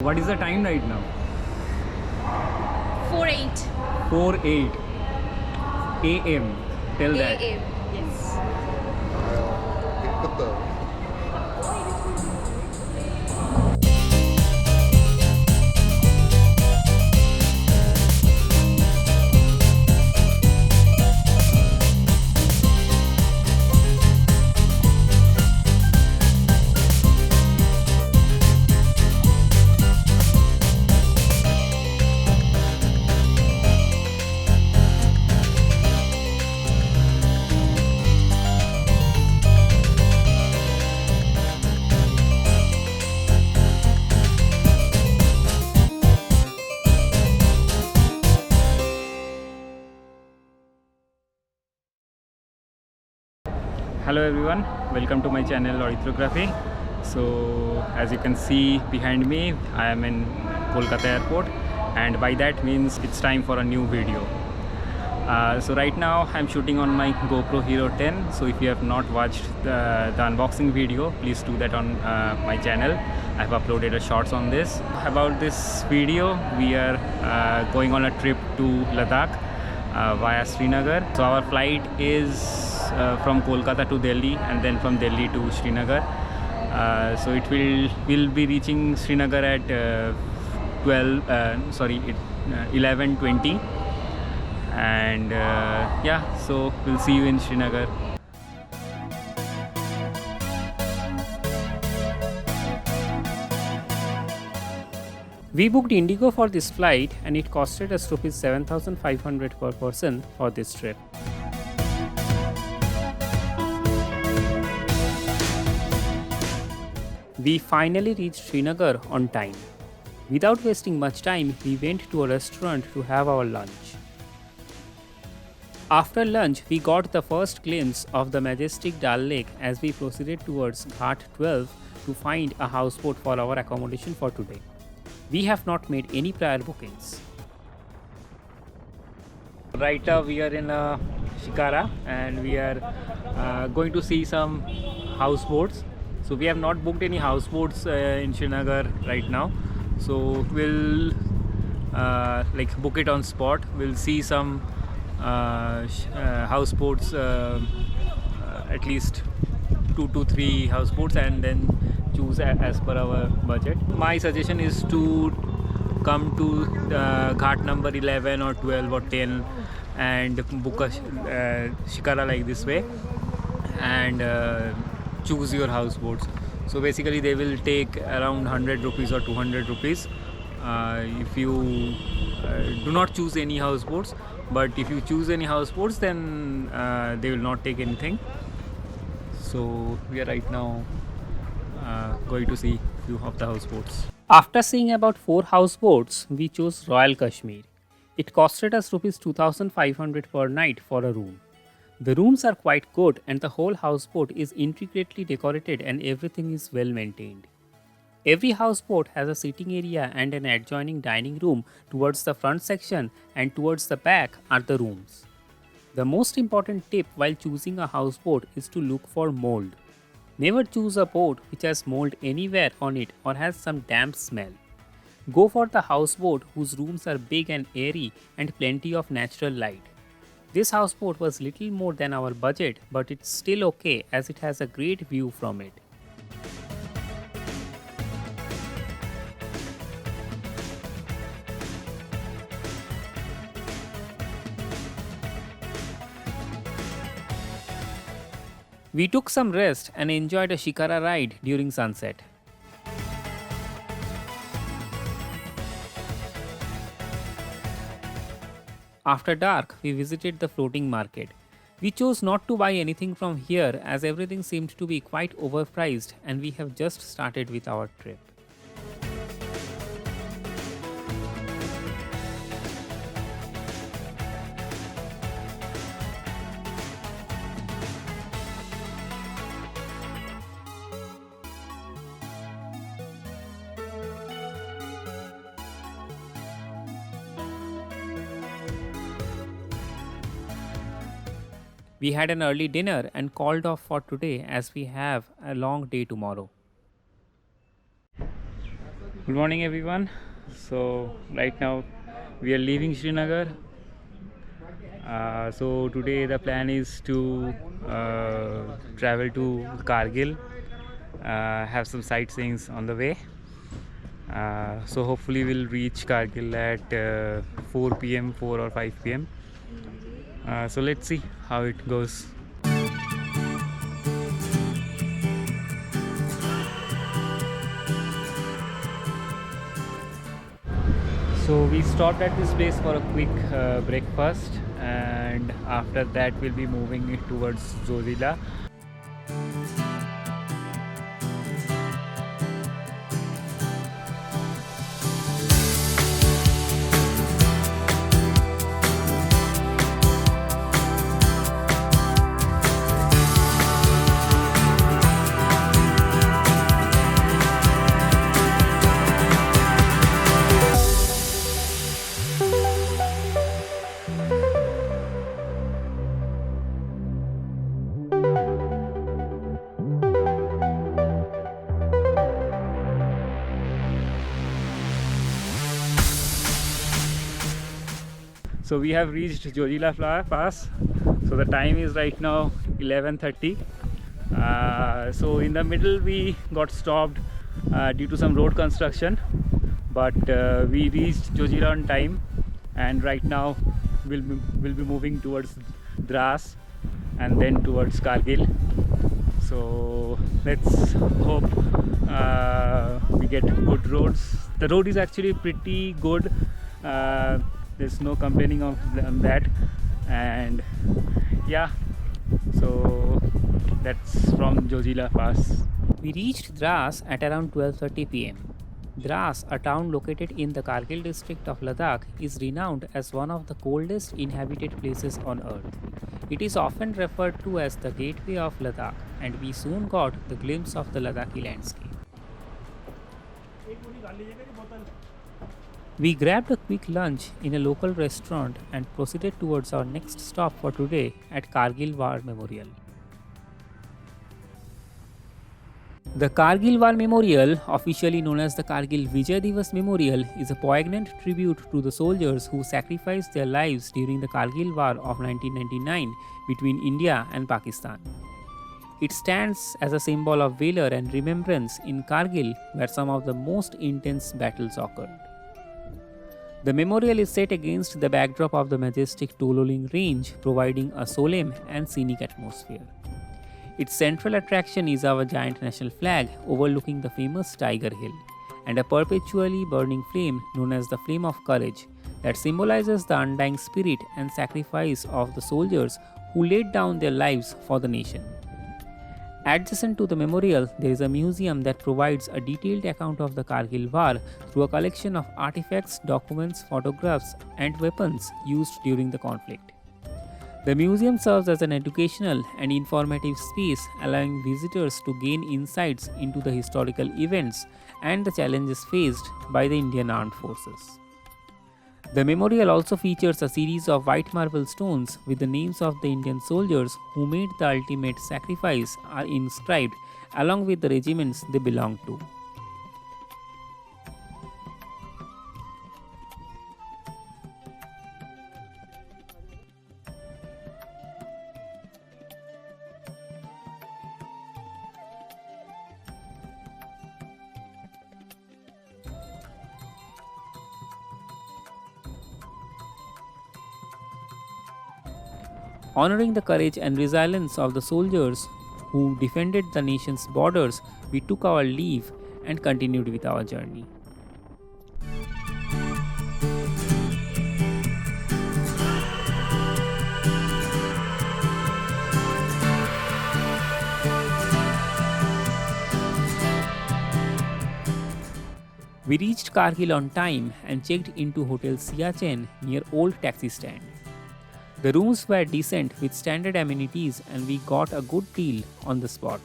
What is the time right now? 4:08 4:08 a.m. Tell that. a.m. Yes. Hello everyone, welcome to my channel Aritragraphy. So as you can see behind me, I am in Kolkata airport, and by that means it's time for a new video. So right now I'm shooting on my GoPro Hero 10. So if you have not watched the unboxing video, please do that on my channel. I've uploaded a shorts on this. About this video, we are going on a trip to Ladakh via Srinagar. So our flight is from Kolkata to Delhi, and then from Delhi to Srinagar. So it will be reaching Srinagar at 11:20, and yeah, so we'll see you in Srinagar. We booked Indigo for this flight, and it costed us rupees 7,500 per person for this trip. We finally reached Srinagar on time. Without wasting much time, we went to a restaurant to have our lunch. After lunch, we got the first glimpse of the majestic Dal Lake as we proceeded towards Ghat 12 to find a houseboat for our accommodation for today. We have not made any prior bookings. Right now we are in Shikara, and we are going to see some houseboats. So we have not booked any houseboats in Srinagar right now. So we'll book it on spot. We'll see some houseboats, at least 2 to 3 houseboats, and then choose as per our budget. My suggestion is to come to ghat number 11 or 12 or 10 and book a shikara like this way, and choose your houseboats. So basically they will take around 100 rupees or 200 rupees if you do not choose any houseboats. But if you choose any houseboats, then they will not take anything. So we are right now going to see few of the houseboats. After seeing about 4 houseboats, we chose Royal Kashmir. It costed us rupees 2,500 per night for a room. The rooms are quite good, and the whole houseboat is intricately decorated and everything is well maintained. Every houseboat has a sitting area and an adjoining dining room towards the front section, and towards the back are the rooms. The most important tip while choosing a houseboat is to look for mold. Never choose a boat which has mold anywhere on it or has some damp smell. Go for the houseboat whose rooms are big and airy and plenty of natural light. This houseboat was little more than our budget, but it's still okay as it has a great view from it. We took some rest and enjoyed a shikara ride during sunset. After dark, we visited the floating market. We chose not to buy anything from here as everything seemed to be quite overpriced, and we have just started with our trip. We had an early dinner and called off for today as we have a long day tomorrow. Good morning, everyone. So right now we are leaving Srinagar. So today the plan is to travel to Kargil, have some sightseeings on the way. So hopefully we'll reach Kargil at 4 p.m., 4 or 5 p.m. So let's see how it goes. So we stopped at this place for a quick breakfast, and after that we'll be moving towards Zozila. So we have reached Zozila Pass. So the time is right now 11:30. So in the middle we got stopped due to some road construction, but we reached Zozila on time, and right now we'll be moving towards Dras and then towards Kargil. So let's hope we get good roads. The road is actually pretty good. There's no complaining on that, and yeah, so that's from Zozila Pass. We reached Dras at around 12:30 p.m. Dras, a town located in the Kargil district of Ladakh, is renowned as one of the coldest inhabited places on earth. It is often referred to as the gateway of Ladakh, and we soon got the glimpse of the Ladakhi landscape. We grabbed a quick lunch in a local restaurant and proceeded towards our next stop for today at Kargil War Memorial. The Kargil War Memorial, officially known as the Kargil Vijay Divas Memorial, is a poignant tribute to the soldiers who sacrificed their lives during the Kargil War of 1999 between India and Pakistan. It stands as a symbol of valor and remembrance in Kargil, where some of the most intense battles occurred. The memorial is set against the backdrop of the majestic Tololing Range, providing a solemn and scenic atmosphere. Its central attraction is our giant national flag overlooking the famous Tiger Hill, and a perpetually burning flame known as the Flame of Courage that symbolizes the undying spirit and sacrifice of the soldiers who laid down their lives for the nation. Adjacent to the memorial, there is a museum that provides a detailed account of the Kargil War through a collection of artifacts, documents, photographs, and weapons used during the conflict. The museum serves as an educational and informative space, allowing visitors to gain insights into the historical events and the challenges faced by the Indian Armed Forces. The memorial also features a series of white marble stones with the names of the Indian soldiers who made the ultimate sacrifice are inscribed along with the regiments they belonged to. Honoring the courage and resilience of the soldiers who defended the nation's borders, we took our leave and continued with our journey. We reached Kargil on time and checked into Hotel Siachen near Old Taxi Stand. The rooms were decent with standard amenities and we got a good deal on the spot.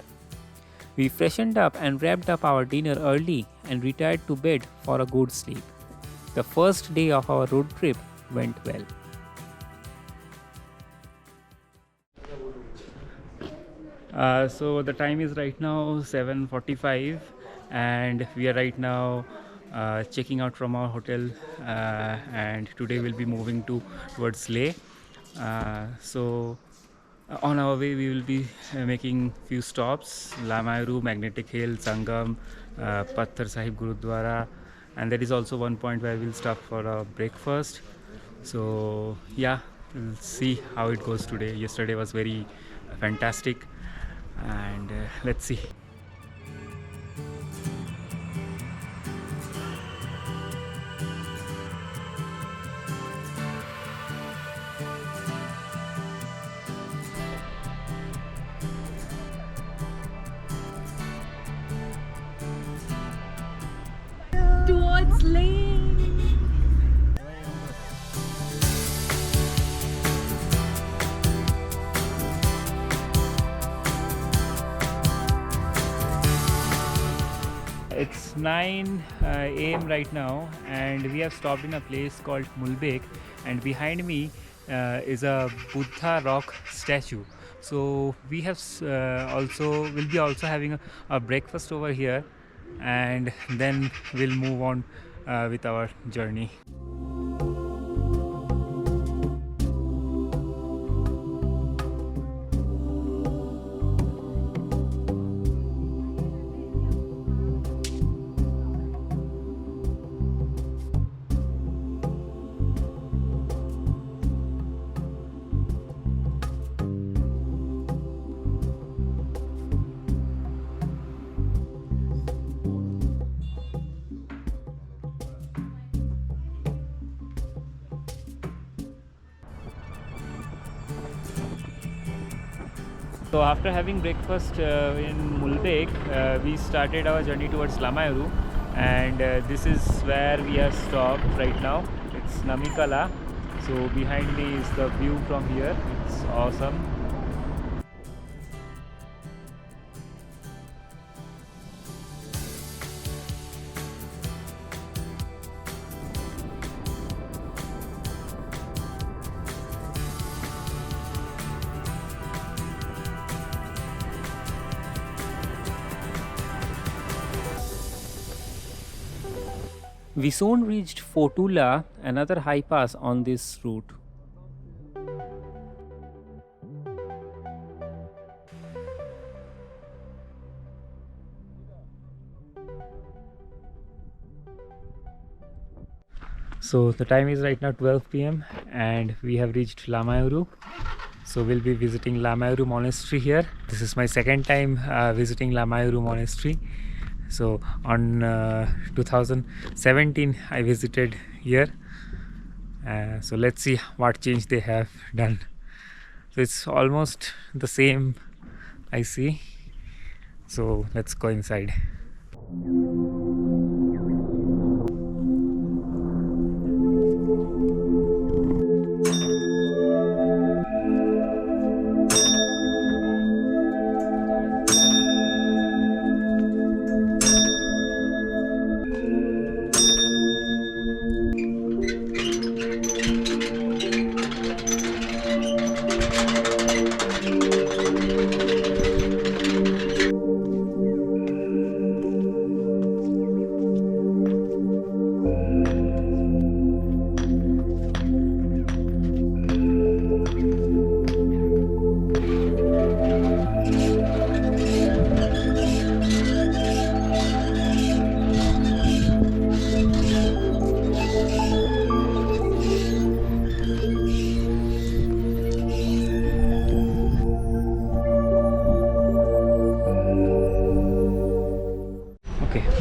We freshened up and wrapped up our dinner early and retired to bed for a good sleep. The first day of our road trip went well. So the time is right now 7:45 and we are right now checking out from our hotel, and today we'll be moving towards Leh. On our way we will be making few stops: Lamairu, Magnetic Hill, Sangam, Patthar Sahib Gurudwara, and there is also one point where we'll stop for a breakfast. So yeah, we'll see how it goes today. Yesterday was very fantastic, and let's see. Towards Lane. It's 9 a.m. right now, and we have stopped in a place called Mulbek, and behind me is a Buddha rock statue. So we have also will be also having a breakfast over here, and then we'll move on with our journey. So after having breakfast in Mulbek, we started our journey towards Lamairu, and this is where we are stopped right now. It's Namikala. So behind me is the view from here. It's awesome. We soon reached Fotula, another high pass on this route. So the time is right now 12 p.m. and we have reached Lamairu. So we'll be visiting Lamairu Monastery here. This is my second time visiting Lamairu Monastery. So on 2017 I visited here. So let's see what change they have done. So it's almost the same, I see. So let's go inside.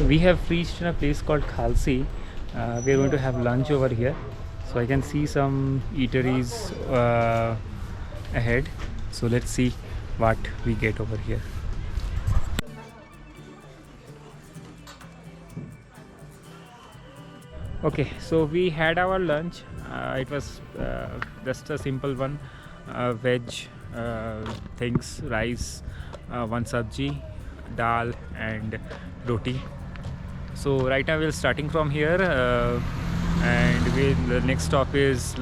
We have reached in a place called Khalsi. We are going to have lunch over here. So I can see some eateries ahead. So let's see what we get over here. Okay, so we had our lunch. It was just a simple one, veg things, rice, one sabji, dal and roti. So right now we're starting from here, and the next stop is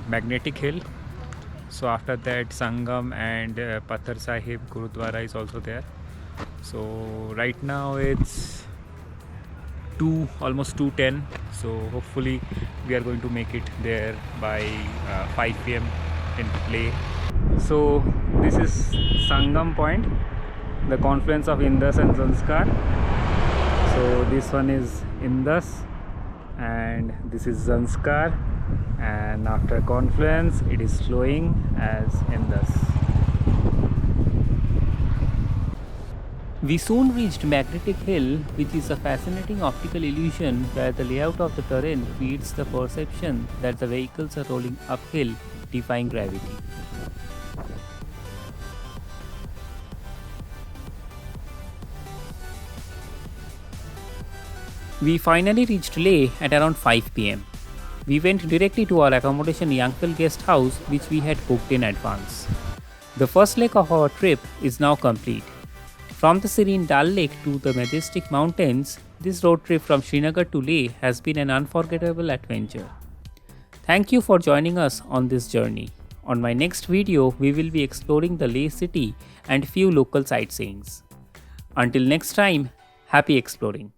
Magnetic Hill. So after that Sangam and Patthar Sahib Gurudwara is also there. So right now it's almost 2:10. So hopefully we are going to make it there by 5 p.m. in Leh. So this is Sangam Point, the confluence of Indus and Zanskar. So this one is Indus and this is Zanskar, and after confluence it is flowing as Indus. We soon reached Magnetic Hill, which is a fascinating optical illusion where the layout of the terrain feeds the perception that the vehicles are rolling uphill, defying gravity. We finally reached Leh at around 5 pm. We went directly to our accommodation Yangpil guest house, which we had booked in advance. The first leg of our trip is now complete. From the serene Dal Lake to the majestic mountains, this road trip from Srinagar to Leh has been an unforgettable adventure. Thank you for joining us on this journey. On my next video, we will be exploring the Leh city and few local sightseeings. Until next time, happy exploring.